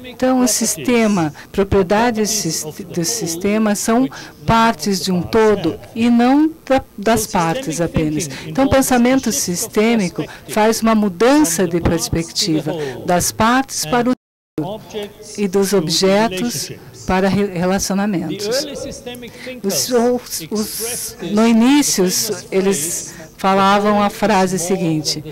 Então, o sistema, propriedades do sistema são partes de um todo e não das partes apenas. Então, o pensamento sistêmico faz uma mudança de perspectiva das partes para o todo e dos objetos para relacionamentos. No início, eles falavam a frase seguinte: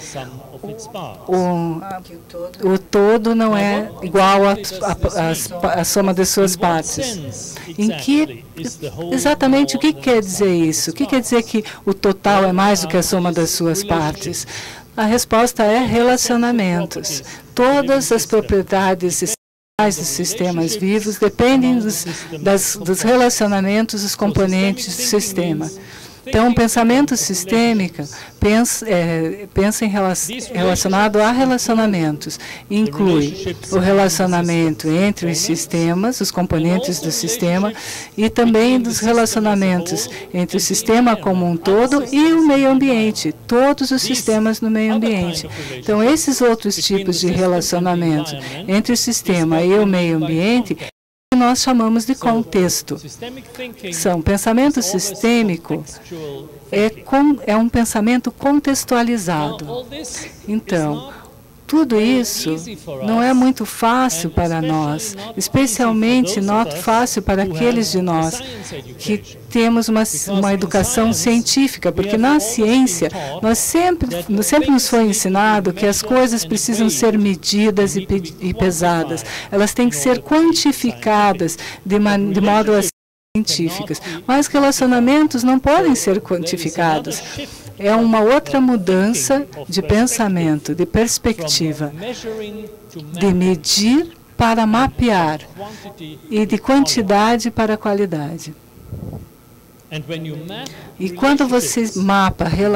o todo não é igual à soma das suas partes. Exatamente o que quer dizer isso? O que quer dizer que o total é mais do que a soma das suas partes? A resposta é relacionamentos. Todas as propriedades dos sistemas vivos dependem dos relacionamentos dos componentes do sistema. Então, o pensamento sistêmico pensa relacionado a relacionamentos. Inclui o relacionamento entre os sistemas, os componentes do sistema, e também dos relacionamentos entre o sistema como um todo e o meio ambiente, todos os sistemas no meio ambiente. Então, esses outros tipos de relacionamento entre o sistema e o meio ambiente nós chamamos de contexto. Pensamento sistêmico é um pensamento contextualizado. Então, tudo isso não é muito fácil para nós, especialmente não fácil para aqueles de nós que temos uma educação científica, porque na ciência sempre nos foi ensinado que as coisas precisam ser medidas e pesadas. Elas têm que ser quantificadas de modo a ser científicas. Mas relacionamentos não podem ser quantificados. É uma outra mudança de pensamento, de perspectiva, de medir para mapear e de quantidade para qualidade. E quando você mapeia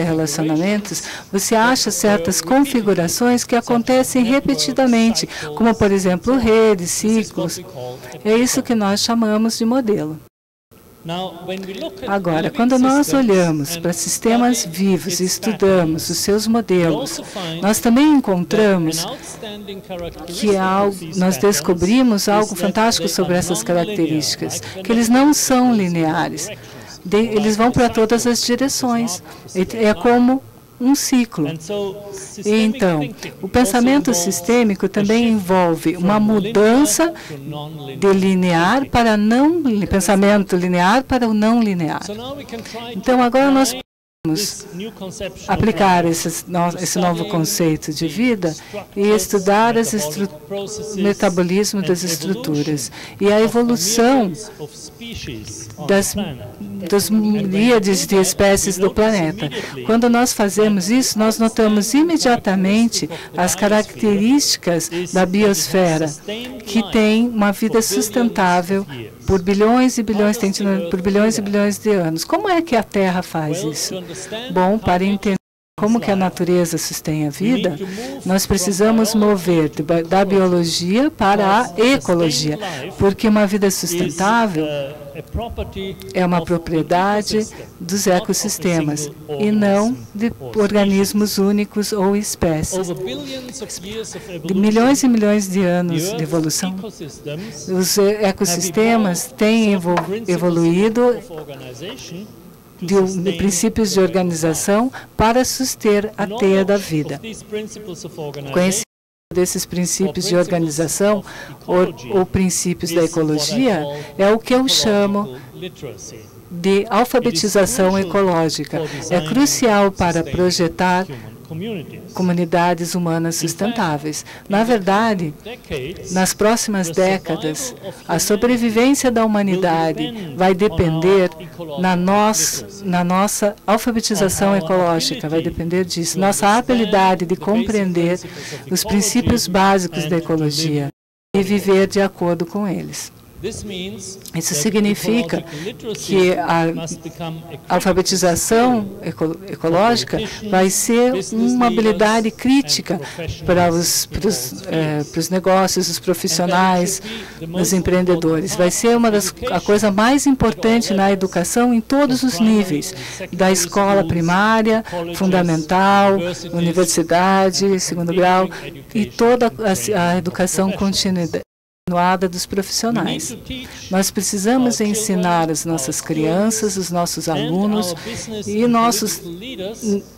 relacionamentos, você acha certas configurações que acontecem repetidamente, como, por exemplo, redes, ciclos. É isso que nós chamamos de modelo. Agora, quando nós olhamos para sistemas vivos e estudamos os seus modelos, nós também encontramos que nós descobrimos algo fantástico sobre essas características, que eles não são lineares, eles vão para todas as direções, é como um ciclo. Então, o pensamento sistêmico também envolve uma mudança de linear para pensamento linear para o não linear. Então, agora nós podemos aplicar esse novo conceito de vida e estudar o metabolismo das estruturas e a evolução das miríades de espécies do planeta. Quando nós fazemos isso, nós notamos imediatamente as características da biosfera, que tem uma vida sustentável por bilhões e bilhões, por bilhões e bilhões de anos. Como é que a Terra faz isso? Bom, para entender como que a natureza sustém a vida, nós precisamos mover da biologia para a ecologia, porque uma vida sustentável é uma propriedade dos ecossistemas e não de organismos únicos ou espécies. De milhões e milhões de anos de evolução, os ecossistemas têm evoluído de princípios de organização para suster a teia da vida. Conhecimento desses princípios de organização ou princípios da ecologia é o que eu chamo de alfabetização ecológica. É crucial para projetar comunidades humanas sustentáveis. Na verdade, nas próximas décadas, a sobrevivência da humanidade vai depender na nossa alfabetização ecológica, vai depender disso, nossa habilidade de compreender os princípios básicos da ecologia e viver de acordo com eles. Isso significa que a alfabetização ecológica vai ser uma habilidade crítica para os negócios, os profissionais, os empreendedores. Vai ser a coisa mais importante na educação em todos os níveis, da escola primária, fundamental, universidade, segundo grau, e toda a educação continuada dos profissionais. Nós precisamos ensinar as nossas crianças, os nossos alunos e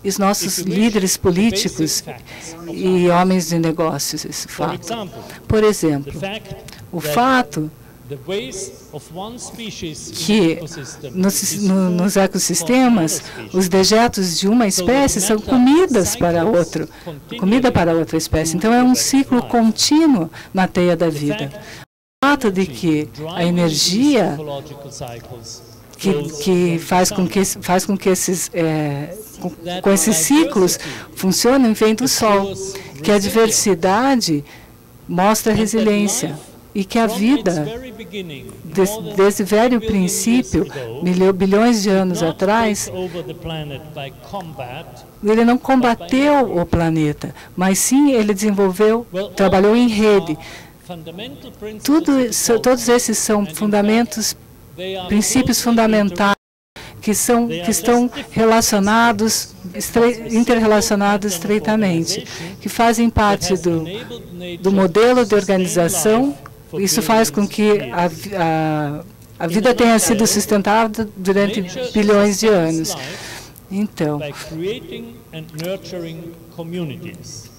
os nossos líderes políticos e homens de negócios esse fato. Por exemplo, o fato que nos ecossistemas os dejetos de uma espécie são comida para outra espécie. Então é um ciclo contínuo na teia da vida. O fato de que a energia que faz com que esses ciclos funcionem vem do Sol, que a diversidade mostra resiliência. E que a vida, desde velho princípio, bilhões de anos atrás, ele não combateu o planeta, mas sim ele trabalhou em rede. Todos esses são princípios fundamentais que estão interrelacionados estreitamente, que fazem parte do modelo de organização. Isso faz com que a vida tenha sido sustentada durante bilhões de anos. Então,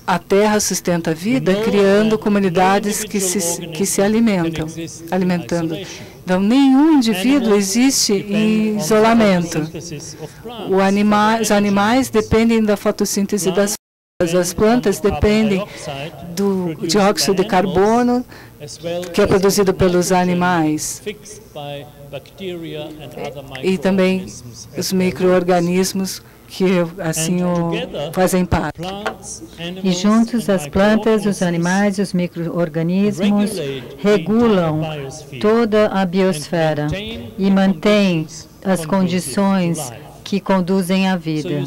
a Terra sustenta a vida criando comunidades que se alimentando. Então, nenhum indivíduo existe em isolamento. Os animais dependem da fotossíntese das plantas. As plantas dependem do dióxido de carbono que é produzido pelos animais e também os micro-organismos que assim fazem parte. E juntos as plantas, os animais, os micro-organismos regulam toda a biosfera e mantêm as condições que conduzem à vida.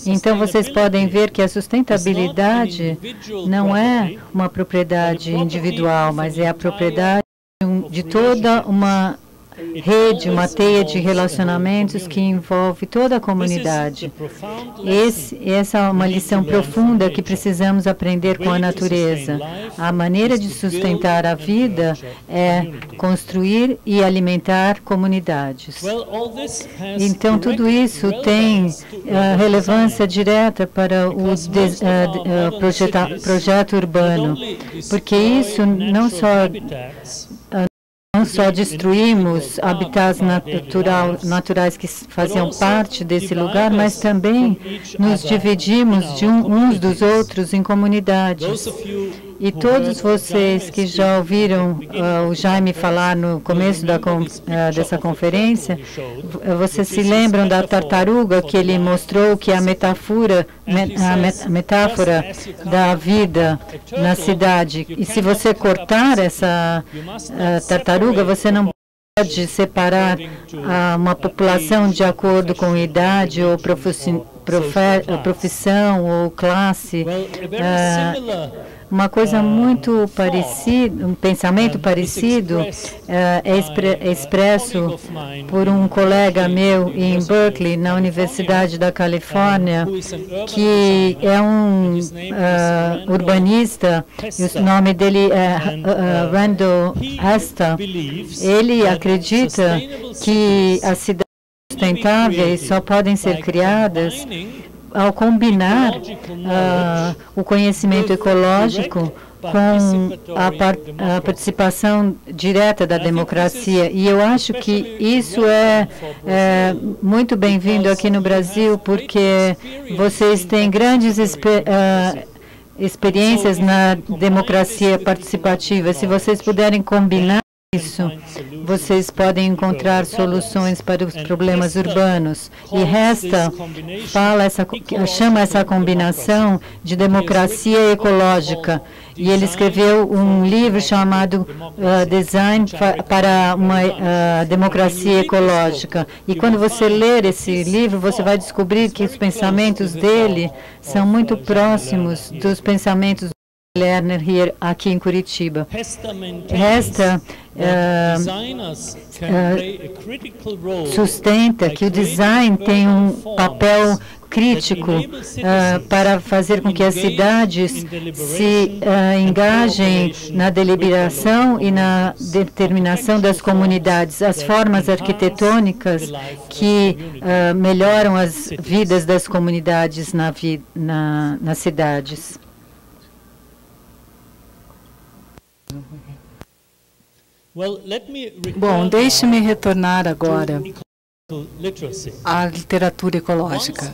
Então, vocês podem ver que a sustentabilidade não é uma propriedade individual, mas é a propriedade de toda uma rede, uma teia de relacionamentos que envolve toda a comunidade. Essa é uma lição profunda que precisamos aprender com a natureza. A maneira de sustentar a vida é construir e alimentar comunidades. Então, tudo isso tem relevância direta para o projeto urbano, porque isso não só destruímos habitats naturais que faziam parte desse lugar, mas também nos dividimos de uns dos outros em comunidades. E todos vocês que já ouviram o Jaime falar no começo dessa conferência, vocês se lembram da tartaruga que ele mostrou que a metáfora da vida na cidade. E se você cortar essa tartaruga, você não pode separar uma população de acordo com idade ou profissão ou classe. Uma coisa muito parecida, um pensamento parecido é expresso por um colega meu em Berkeley, na Universidade da Califórnia, que é um urbanista, e o nome dele é Randall Asta. Ele acredita que as cidades sustentáveis só podem ser criadas ao combinar o conhecimento ecológico com a participação direta da democracia. E eu acho que isso é muito bem-vindo aqui no Brasil, porque vocês têm grandes experiências na democracia participativa. Se vocês puderem combinar isso, vocês podem encontrar soluções para os problemas urbanos. E Hester chama essa combinação de democracia ecológica. E ele escreveu um livro chamado Design para uma Democracia Ecológica. E quando você ler esse livro, você vai descobrir que os pensamentos dele são muito próximos dos pensamentos do Lerner aqui em Curitiba. Hester sustenta que o design tem um papel crítico para fazer com que as cidades se engajem na deliberação e na determinação das comunidades, as formas arquitetônicas que melhoram as vidas das comunidades nas cidades. Bom, deixe-me retornar agora à literatura ecológica.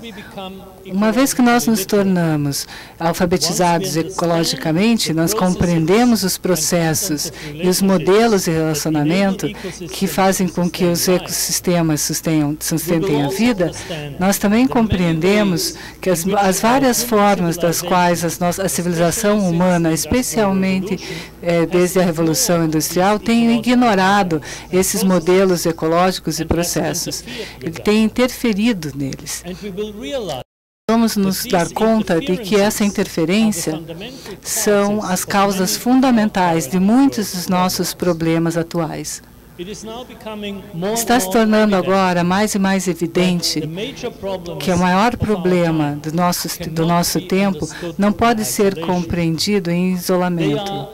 Uma vez que nós nos tornamos alfabetizados ecologicamente, nós compreendemos os processos e os modelos de relacionamento que fazem com que os ecossistemas sustentem a vida, nós também compreendemos que as várias formas das quais a civilização humana, especialmente desde a Revolução Industrial, tem ignorado esses modelos ecológicos e processos. Ele tem interferido neles. Vamos nos dar conta de que essa interferência são as causas fundamentais de muitos dos nossos problemas atuais. Está se tornando agora mais e mais evidente que o maior problema do nosso tempo não pode ser compreendido em isolamento.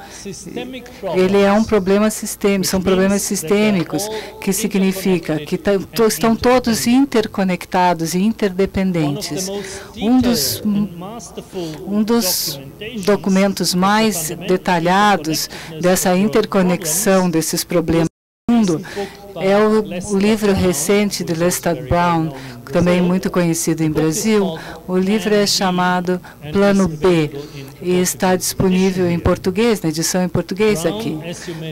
Ele é um problema sistêmico, são problemas sistêmicos, que significa que estão todos interconectados e interdependentes. Um dos documentos mais detalhados dessa interconexão desses problemas é o livro recente de Lestat Brown, também muito conhecido em Brasil. O livro é chamado Plano B e está disponível em português, na edição em português aqui.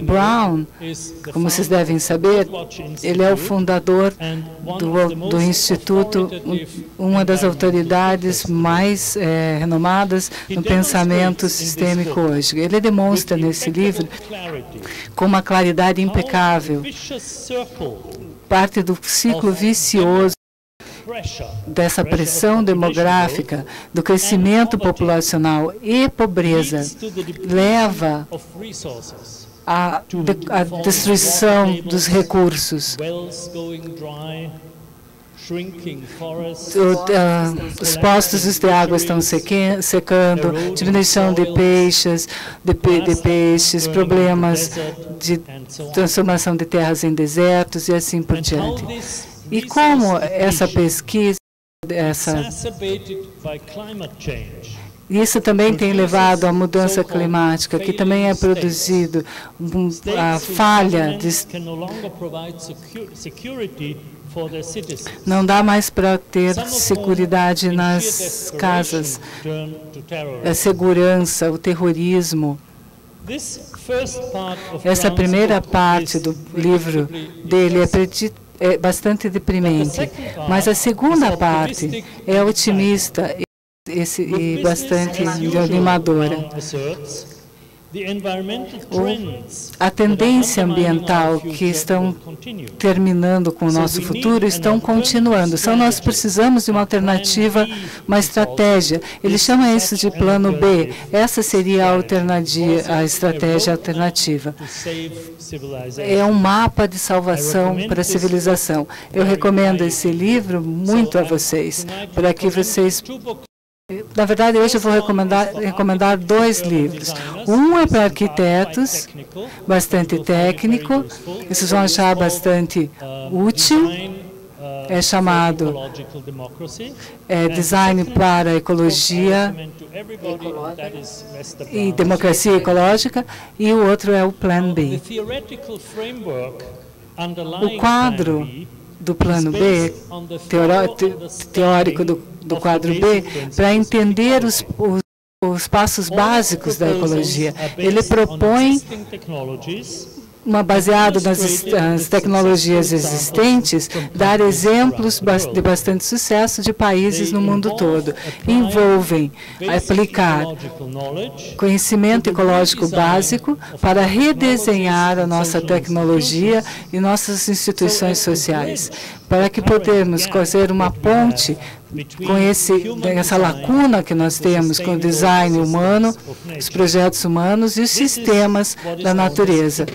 Brown, como vocês devem saber, ele é o fundador do Instituto, uma das autoridades mais renomadas no pensamento sistêmico hoje. Ele demonstra nesse livro, com uma claridade impecável, parte do ciclo vicioso dessa pressão demográfica, do crescimento populacional e pobreza, leva à destruição dos recursos. Os postos de água estão secando, diminuição de peixes, problemas de transformação de terras em desertos e assim por diante. E como essa pesquisa, isso também tem levado à mudança climática, que também é produzido a falha de não dá mais para ter segurança nas casas, a segurança, o terrorismo. Essa primeira parte do livro dele é bastante deprimente, mas a segunda parte é otimista e bastante animadora. A tendência ambiental que estão terminando com o nosso futuro estão continuando. Nós precisamos de uma alternativa, uma estratégia. Ele chama isso de plano B. Essa seria a estratégia alternativa. É um mapa de salvação para a civilização. Eu recomendo esse livro muito a vocês, para que vocês... Na verdade, hoje eu vou recomendar dois livros. Um é para arquitetos, bastante técnico, vocês vão achar bastante útil. É chamado Design para a Ecologia e Democracia Ecológica, e o outro é o Plan B. O quadro do plano B, teórico do quadro B, para entender os passos básicos da ecologia. Ele propõe baseado nas tecnologias existentes, dar exemplos de bastante sucesso de países no mundo todo. Envolvem aplicar conhecimento ecológico básico para redesenhar a nossa tecnologia e nossas instituições sociais, para que podemos fazer uma ponte com essa lacuna que nós temos com o design humano, os projetos humanos e os sistemas da natureza.